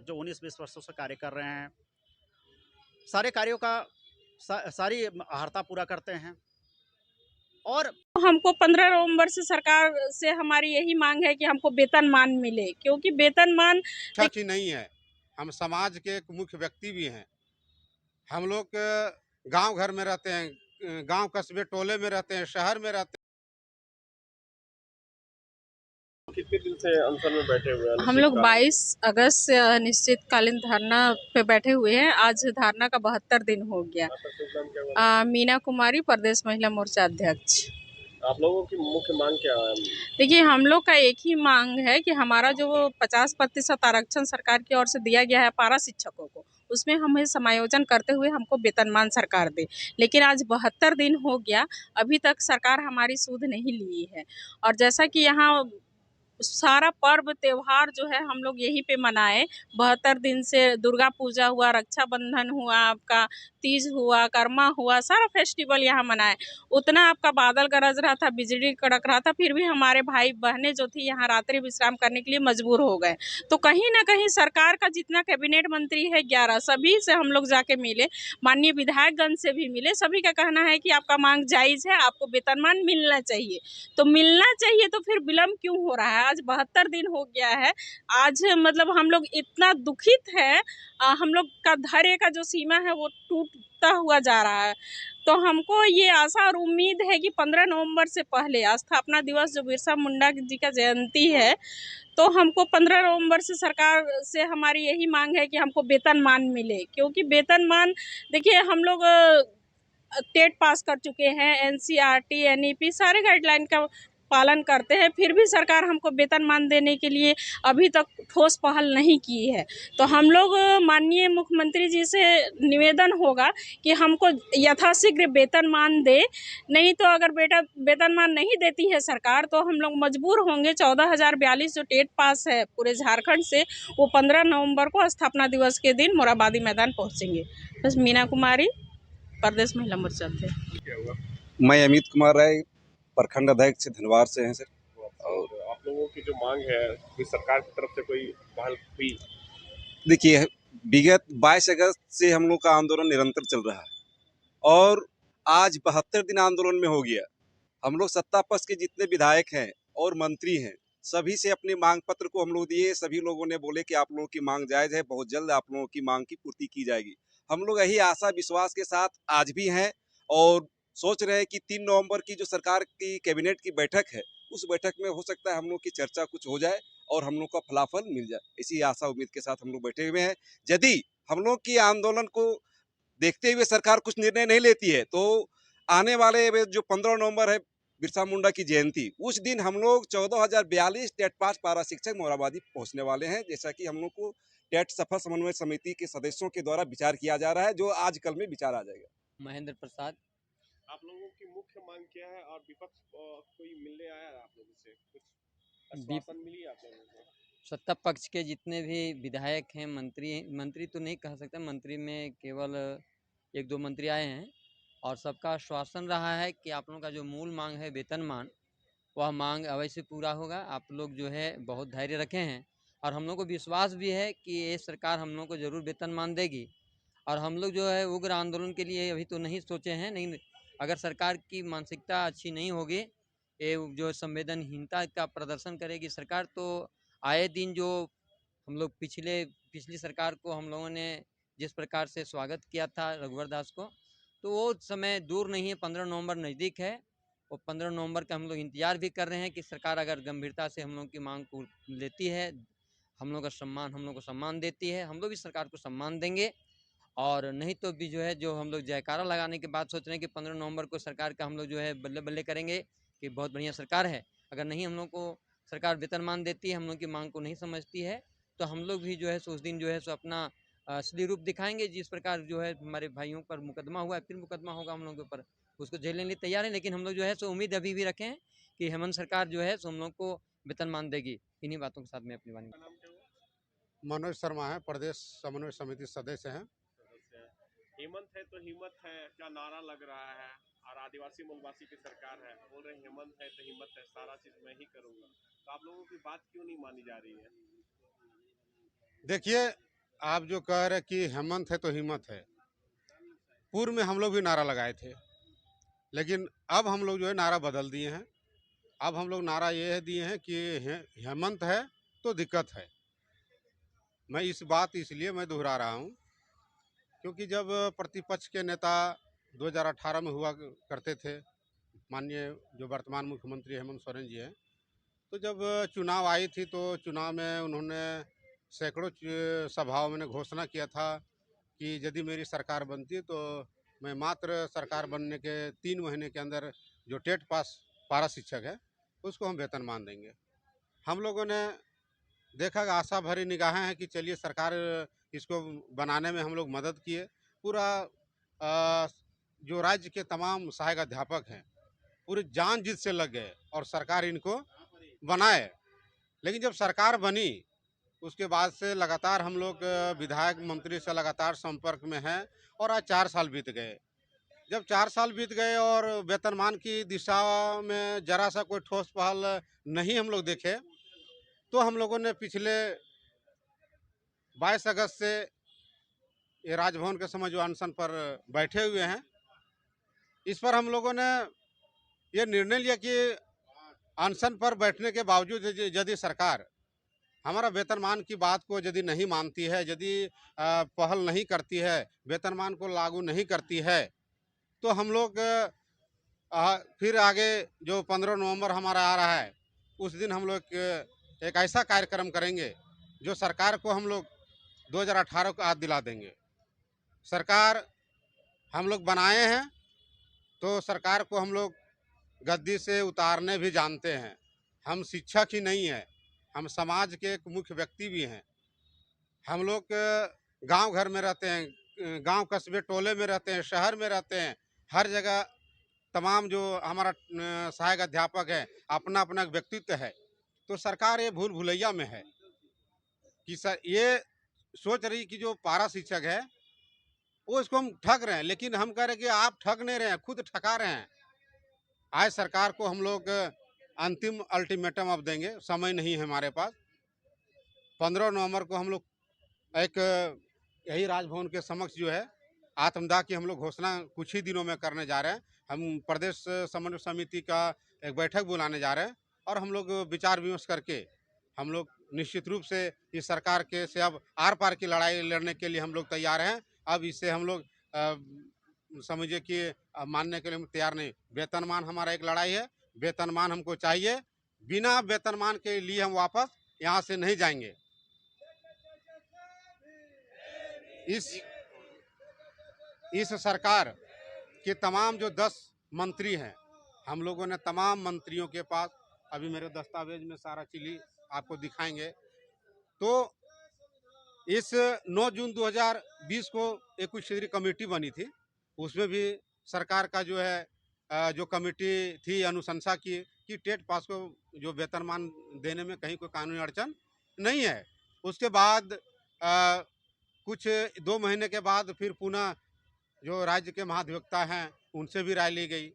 जो 19-20 वर्षों से कार्य कर रहे हैं, सारे कार्यों का सारी अहर्ता पूरा करते हैं। और हमको 15 नवंबर से सरकार से हमारी यही मांग है कि हमको वेतनमान मिले, क्योंकि वेतनमान अच्छा चीज नहीं है। हम समाज के एक मुख्य व्यक्ति भी हैं। हम लोग गांव घर में रहते हैं, गांव कस्बे टोले में रहते हैं, शहर में रहते कितने दिन से अनशन में बैठे हुए हैं? हम लोग 22 अगस्त से अनिश्चितकालीन धरना पे बैठे हुए हैं। आज धरना का 72 दिन हो गया। आपका शुभ नाम क्या हुआ? मीना कुमारी, प्रदेश महिला मोर्चा अध्यक्ष। आप लोगों की मुख्य मांग क्या है? देखिए, हम लोग का एक ही मांग है कि हमारा जो 50% आरक्षण सरकार की ओर से दिया गया है पारा शिक्षकों को, उसमें हमें समायोजन करते हुए हमको वेतनमान सरकार दे। लेकिन आज 72 दिन हो गया, अभी तक सरकार हमारी सुध नहीं ली है। और जैसा कि यहाँ सारा पर्व त्योहार जो है हम लोग यहीं पे मनाए। 72 दिन से दुर्गा पूजा हुआ, रक्षाबंधन हुआ, आपका तीज हुआ, कर्मा हुआ, सारा फेस्टिवल यहाँ मनाए। उतना आपका बादल गरज रहा था, बिजली कड़क रहा था, फिर भी हमारे भाई बहनें जो थी यहाँ रात्रि विश्राम करने के लिए मजबूर हो गए। तो कहीं ना कहीं सरकार का जितना कैबिनेट मंत्री है 11, सभी से हम लोग जाके मिले, माननीय विधायकगण से भी मिले। सभी का कहना है कि आपका मांग जायज़ है, आपको वेतनमान मिलना चाहिए। तो मिलना चाहिए तो फिर विलम्ब क्यों हो रहा है? आज 72 दिन हो गया है। आज मतलब हम लोग इतना दुखित है, हम लोग का धैर्य का जो सीमा है वो टूटता हुआ जा रहा है। तो हमको ये आशा और उम्मीद है कि 15 नवंबर से पहले स्थापना दिवस जो बिरसा मुंडा जी का जयंती है, तो हमको 15 नवंबर से सरकार से हमारी यही मांग है कि हमको वेतनमान मिले। क्योंकि वेतनमान, देखिए हम लोग टेट पास कर चुके हैं, एनसीईआरटी, एनईपी सारे गाइडलाइन का पालन करते हैं, फिर भी सरकार हमको वेतनमान देने के लिए अभी तक ठोस पहल नहीं की है। तो हम लोग माननीय मुख्यमंत्री जी से निवेदन होगा कि हमको यथाशीघ्र वेतनमान दे। नहीं तो अगर वेतनमान नहीं देती है सरकार, तो हम लोग मजबूर होंगे। 14,042 जो टेट पास है पूरे झारखंड से, वो 15 नवंबर को स्थापना दिवस के दिन मोराबादी मैदान पहुँचेंगे। बस। मीना कुमारी, प्रदेश महिला मोर्चा अध्यक्ष। मैं अमित कुमार राय, प्रखंड अध्यक्ष धनवार से हैं सर। और आप लोगों की जो मांग है, कोई सरकार की तरफ से कोई पहल हुई? देखिए, विगत 22 अगस्त से हम लोग का आंदोलन निरंतर चल रहा है और आज 72 दिन आंदोलन में हो गया। हम लोग सत्ता पक्ष के जितने विधायक हैं और मंत्री हैं, सभी से अपने मांग पत्र को हम लोग दिए। सभी लोगों ने बोले कि आप लोगों की मांग जायज़ है, बहुत जल्द आप लोगों की मांग की पूर्ति की जाएगी। हम लोग यही आशा विश्वास के साथ आज भी हैं और सोच रहे हैं कि 3 नवंबर की जो सरकार की कैबिनेट की बैठक है, उस बैठक में हो सकता है हम लोग की चर्चा कुछ हो जाए और हम लोग का फलाफल मिल जाए। इसी आशा उम्मीद के साथ हम लोग बैठे हुए हैं। यदि हम लोग की आंदोलन को देखते हुए सरकार कुछ निर्णय नहीं लेती है, तो आने वाले जो 15 नवंबर है बिरसा मुंडा की जयंती, उस दिन हम लोग 14,042 टेट पास पारा शिक्षक मोराबादी पहुंचने वाले हैं। जैसा कि हम लोग को टेट सफल समन्वय समिति के सदस्यों के द्वारा विचार किया जा रहा है, जो आज कल में विचार आ जाएगा। महेंद्र प्रसाद। आप लोगों की मुख्य मांग क्या है और विपक्ष कोई मिलने आया है आप लोगों से? कुछ आश्वासन मिली है आप लोगों को? सत्ता पक्ष के जितने भी विधायक हैं, मंत्री तो नहीं कह सकते, मंत्री में केवल 1-2 मंत्री आए हैं और सबका आश्वासन रहा है कि आप लोगों का जो मूल मांग है वेतनमान, वह मांग अवश्य पूरा होगा। आप लोग जो है बहुत धैर्य रखे हैं और हम लोग को विश्वास भी है कि ये सरकार हम लोग को ज़रूर वेतनमान देगी। और हम लोग जो है उग्र आंदोलन के लिए अभी तो नहीं सोचे हैं, नहीं अगर सरकार की मानसिकता अच्छी नहीं होगी, ये जो संवेदनहीनता का प्रदर्शन करेगी सरकार, तो आए दिन जो हम लोग पिछली सरकार को हम लोगों ने जिस प्रकार से स्वागत किया था रघुवर दास को, तो वो समय दूर नहीं है। 15 नवंबर नज़दीक है और 15 नवंबर का हम लोग इंतजार भी कर रहे हैं कि सरकार अगर गंभीरता से हम लोग की मांग को लेती है, हम लोग को सम्मान देती है, हम लोग भी सरकार को सम्मान देंगे। और नहीं तो भी जो है, जो हम लोग जयकारा लगाने के बाद सोच रहे हैं कि 15 नवंबर को सरकार का हम लोग जो है बल्ले बल्ले करेंगे कि बहुत बढ़िया सरकार है। अगर नहीं हम लोग को सरकार वेतनमान देती है, हम लोग की मांग को नहीं समझती है, तो हम लोग भी जो है उस दिन जो है सो अपना असली रूप दिखाएंगे। जिस प्रकार जो है हमारे भाइयों पर मुकदमा हुआ है, फिर मुकदमा होगा हम लोगों के ऊपर, उसको झेलने के लिए तैयार है। लेकिन हम लोग जो है सो उम्मीद अभी भी रखें कि हेमंत सरकार जो है सो हम लोग को वेतनमान देगी। इन्हीं बातों के साथ में अपनी वाणी। नाम क्या हुआ? मनोज शर्मा है, प्रदेश समन्वय समिति सदस्य हैं। सदस्य है। हेमंत है तो हिम्मत है क्या नारा लग रहा है, और आदिवासी मूलवासी की सरकार है, बोल रहे हेमंत है तो हिम्मत है, सारा चीज मैं ही करूंगा। तो आप लोगों की बात क्यों नहीं मानी जा रही है? देखिए, आप जो कह रहे कि हेमंत है तो हिम्मत है, पूर्व में हम लोग भी नारा लगाए थे, लेकिन अब हम लोग जो है नारा बदल दिए हैं। अब हम लोग नारा ये दिए हैं कि हेमंत है तो दिक्कत है। मैं इस बात इसलिए मैं दोहरा रहा हूँ क्योंकि जब प्रतिपक्ष के नेता 2018 में हुआ करते थे, माननीय जो वर्तमान मुख्यमंत्री हेमंत सोरेन जी हैं, तो जब चुनाव आई थी तो चुनाव में उन्होंने सैकड़ों सभाओं में घोषणा किया था कि यदि मेरी सरकार बनती तो मैं मात्र सरकार बनने के 3 महीने के अंदर जो टेट पास पारा शिक्षक है उसको हम वेतनमान देंगे। हम लोगों ने देखा कि आशा भरी निगाहें हैं कि चलिए सरकार इसको बनाने में हम लोग मदद किए। पूरा जो राज्य के तमाम सहायक अध्यापक हैं पूरी जान जीत से लग गए और सरकार इनको बनाए। लेकिन जब सरकार बनी उसके बाद से लगातार हम लोग विधायक मंत्री से लगातार संपर्क में हैं और आज 4 साल बीत गए। जब 4 साल बीत गए और वेतनमान की दिशा में जरा सा कोई ठोस पहल नहीं हम लोग देखे, तो हम लोगों ने पिछले 22 अगस्त से ये राजभवन के समय जो अनशन पर बैठे हुए हैं, इस पर हम लोगों ने ये निर्णय लिया कि अनशन पर बैठने के बावजूद यदि सरकार हमारा वेतनमान की बात को यदि नहीं मानती है, यदि पहल नहीं करती है, वेतनमान को लागू नहीं करती है, तो हम लोग फिर आगे जो 15 नवंबर हमारा आ रहा है उस दिन हम लोग एक ऐसा कार्यक्रम करेंगे जो सरकार को हम लोग 2018 को याद दिला देंगे। सरकार हम लोग बनाए हैं तो सरकार को हम लोग गद्दी से उतारने भी जानते हैं। हम शिक्षक ही नहीं हैं, हम समाज के एक मुख्य व्यक्ति भी हैं। हम लोग गांव घर में रहते हैं, गांव कस्बे टोले में रहते हैं, शहर में रहते हैं, हर जगह तमाम जो हमारा सहायक अध्यापक है अपना अपना व्यक्तित्व है। तो सरकार ये भूल भुलैया में है कि सर ये सोच रही कि जो पारा शिक्षक है वो इसको हम ठग रहे हैं, लेकिन हम कह रहे हैं कि आप ठग नहीं रहे हैं, खुद ठगा रहे हैं। आज सरकार को हम लोग अंतिम अल्टीमेटम अब देंगे, समय नहीं है हमारे पास। 15 नवंबर को हम लोग एक यही राजभवन के समक्ष जो है आत्मदाह की हम लोग घोषणा कुछ ही दिनों में करने जा रहे हैं। हम प्रदेश समन्वय समिति का एक बैठक बुलाने जा रहे हैं और हम लोग विचार विमर्श करके हम लोग निश्चित रूप से इस सरकार के से अब आर पार की लड़ाई लड़ने के लिए हम लोग तैयार हैं। अब इससे हम लोग समझिए कि मानने के लिए हम तैयार नहीं। वेतनमान हमारा एक लड़ाई है, वेतनमान हमको चाहिए। बिना वेतनमान के लिए हम वापस यहाँ से नहीं जाएंगे। इस सरकार के तमाम जो 10 मंत्री हैं, हम लोगों ने तमाम मंत्रियों के पास अभी मेरे दस्तावेज में सारा चीज़ आपको दिखाएंगे। तो इस 9 जून 2020 को एक उच्च स्तरीय कमेटी बनी थी, उसमें भी सरकार का जो है जो कमेटी थी अनुशंसा की कि टेट पास को जो वेतनमान देने में कहीं कोई कानूनी अड़चन नहीं है। उसके बाद कुछ 2 महीने के बाद फिर पुनः जो राज्य के महाधिवक्ता हैं उनसे भी राय ली गई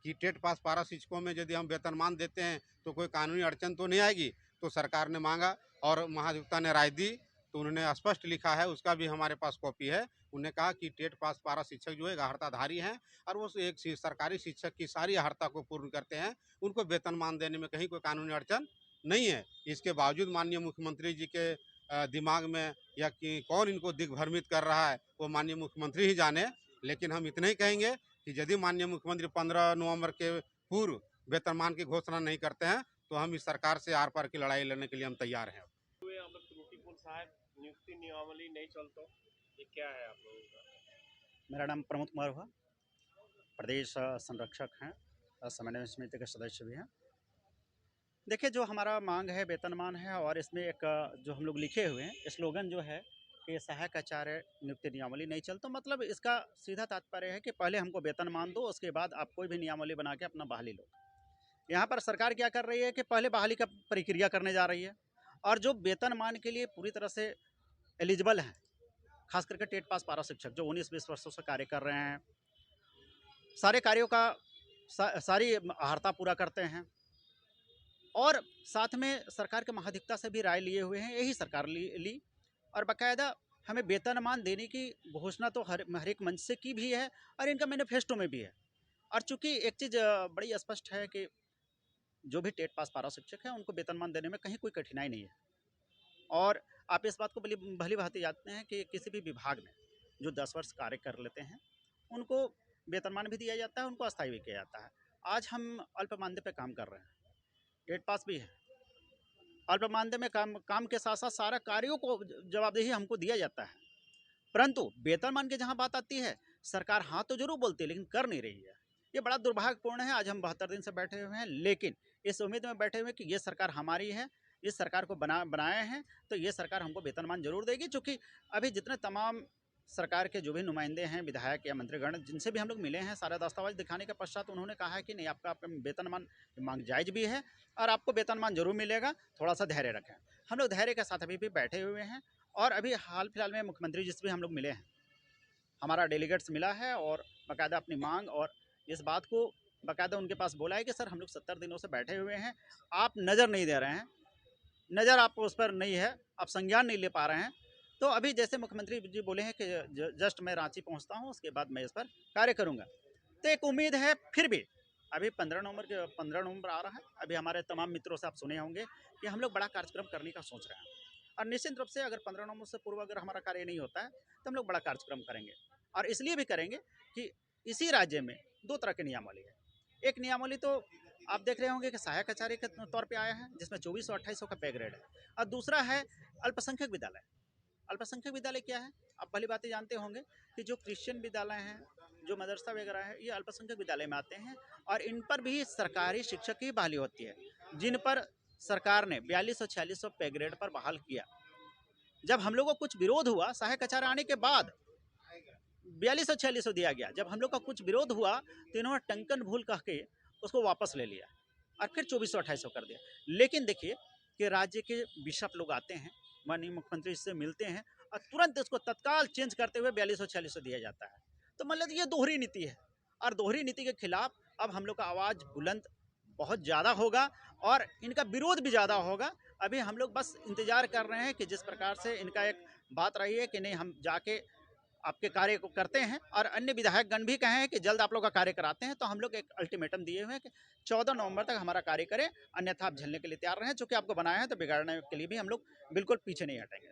कि टेट पास पारा शिक्षकों में यदि हम वेतनमान देते हैं तो कोई कानूनी अड़चन तो नहीं आएगी। तो सरकार ने मांगा और महाधिवक्ता ने राय दी, तो उन्होंने स्पष्ट लिखा है, उसका भी हमारे पास कॉपी है। उन्होंने कहा कि टेट पास पारा शिक्षक जो है अर्हताधारी हैं और वो एक सरकारी शिक्षक की सारी अर्हता को पूर्ण करते हैं, उनको वेतनमान देने में कहीं कोई कानूनी अड़चन नहीं है। इसके बावजूद माननीय मुख्यमंत्री जी के दिमाग में या कि कौन इनको दिग्भ्रमित कर रहा है वो माननीय मुख्यमंत्री ही जाने। लेकिन हम इतना ही कहेंगे कि यदि माननीय मुख्यमंत्री 15 नवंबर के पूर्व वेतनमान की घोषणा नहीं करते हैं तो हम इस सरकार से आर पार की लड़ाई लड़ने के लिए हम तैयार हैं। त्रुटिपूर्ण सहायक नियुक्ति नियमावली नहीं चलता, ये क्या है आप लोगों का? मेरा नाम प्रमोद कुमार हुआ, प्रदेश संरक्षक हैं, समन्वय समिति के सदस्य भी हैं। देखिए, जो हमारा मांग है वेतनमान है और इसमें एक जो हम लोग लिखे हुए हैं स्लोगन जो है कि सहायक आचार्य नियुक्ति नियमावली नहीं चलता, मतलब इसका सीधा तात्पर्य है कि पहले हमको वेतनमान दो, उसके बाद आप कोई भी नियमावली बना के अपना बहाली लो। यहाँ पर सरकार क्या कर रही है कि पहले बहाली का प्रक्रिया करने जा रही है और जो वेतनमान के लिए पूरी तरह से एलिजिबल हैं, खास करके टेट पास पारा शिक्षक जो 19-20 वर्षों से कार्य कर रहे हैं, सारे कार्यों का सारी अर्हता पूरा करते हैं और साथ में सरकार के महाधिवक्ता से भी राय लिए हुए हैं, यही सरकार ली और बाकायदा हमें वेतनमान देने की घोषणा तो हर एक मंच से की भी है और इनका मैनिफेस्टो में भी है। और चूंकि एक चीज़ बड़ी स्पष्ट है कि जो भी टेट पास पारा शिक्षक हैं उनको वेतनमान देने में कहीं कोई कठिनाई नहीं है। और आप इस बात को भली भांति जानते हैं कि किसी भी विभाग में जो 10 वर्ष कार्य कर लेते हैं उनको वेतनमान भी दिया जाता है, उनको अस्थायी भी किया जाता है। आज हम अल्प मानदेय पे काम कर रहे हैं, टेट पास भी है, अल्प मानदेय में काम के साथ साथ सारा कार्यों को जवाबदेही हमको दिया जाता है। परंतु वेतनमान की जहाँ बात आती है, सरकार हाँ तो जरूर बोलती है लेकिन कर नहीं रही है। ये बड़ा दुर्भाग्यपूर्ण है। आज हम 72 दिन से बैठे हुए हैं, लेकिन इस उम्मीद में बैठे हुए कि ये सरकार हमारी है, इस सरकार को बनाए हैं तो ये सरकार हमको वेतनमान जरूर देगी। चूँकि अभी जितने तमाम सरकार के जो भी नुमाइंदे हैं, विधायक या मंत्रीगण, जिनसे भी हम लोग मिले हैं, सारा दस्तावेज दिखाने के पश्चात उन्होंने कहा है कि नहीं, आपका वेतनमान मांग जायज़ भी है और आपको वेतनमान जरूर मिलेगा, थोड़ा सा धैर्य रखें। हम लोग धैर्य के साथ अभी भी बैठे हुए हैं। और अभी हाल फिलहाल में मुख्यमंत्री जी से भी हम लोग मिले हैं, हमारा डेलीगेट्स मिला है और बाकायदा अपनी मांग और इस बात को बाकायदा उनके पास बोला है कि सर हम लोग 70 दिनों से बैठे हुए हैं, आप नज़र नहीं दे रहे हैं, नज़र आप उस पर नहीं है, आप संज्ञान नहीं ले पा रहे हैं। तो अभी जैसे मुख्यमंत्री जी बोले हैं कि जस्ट मैं रांची पहुंचता हूं, उसके बाद मैं इस पर कार्य करूंगा। तो एक उम्मीद है। फिर भी अभी 15 नवंबर आ रहा है। अभी हमारे तमाम मित्रों से आप सुने होंगे कि हम लोग बड़ा कार्यक्रम करने का सोच रहे हैं और निश्चित रूप से अगर 15 नवंबर से पूर्व अगर हमारा कार्य नहीं होता है तो हम लोग बड़ा कार्यक्रम करेंगे। और इसलिए भी करेंगे कि इसी राज्य में 2 तरह की नियमावली है। एक नियमावली तो आप देख रहे होंगे कि सहायक आचार्य के तौर पे आया है, जिसमें 2400 2800 का पे ग्रेड है। और दूसरा है अल्पसंख्यक विद्यालय। अल्पसंख्यक विद्यालय क्या है, आप भली बातें जानते होंगे कि जो क्रिश्चियन विद्यालय हैं, जो मदरसा वगैरह है, ये अल्पसंख्यक विद्यालय में आते हैं और इन पर भी सरकारी शिक्षक की बहाली होती है, जिन पर सरकार ने 4200-4600 पे ग्रेड पर बहाल किया। जब हम लोग को कुछ विरोध हुआ, सहायक आचार्य आने के बाद 4200-4600 दिया गया। जब हम लोग का कुछ विरोध हुआ तो इन्होंने टंकन भूल कह के उसको वापस ले लिया और फिर 2400-2800 कर दिया। लेकिन देखिए कि राज्य के बिशप लोग आते हैं, माननीय मुख्यमंत्री से मिलते हैं और तुरंत उसको तत्काल चेंज करते हुए 4200-4600 दिया जाता है। तो मतलब ये दोहरी नीति है और दोहरी नीति के खिलाफ अब हम लोग का आवाज़ बुलंद बहुत ज़्यादा होगा और इनका विरोध भी ज़्यादा होगा। अभी हम लोग बस इंतज़ार कर रहे हैं कि जिस प्रकार से इनका एक बात रही है कि नहीं, हम जाके आपके कार्य को करते हैं और अन्य विधायकगण भी कहे हैं कि जल्द आप लोग का कार्य कराते हैं। तो हम लोग एक अल्टीमेटम दिए हुए हैं कि 14 नवंबर तक हमारा कार्य करें, अन्यथा आप झेलने के लिए तैयार रहें। चूँकि आपको बनाया है तो बिगाड़ने के लिए भी हम लोग बिल्कुल पीछे नहीं हटेंगे।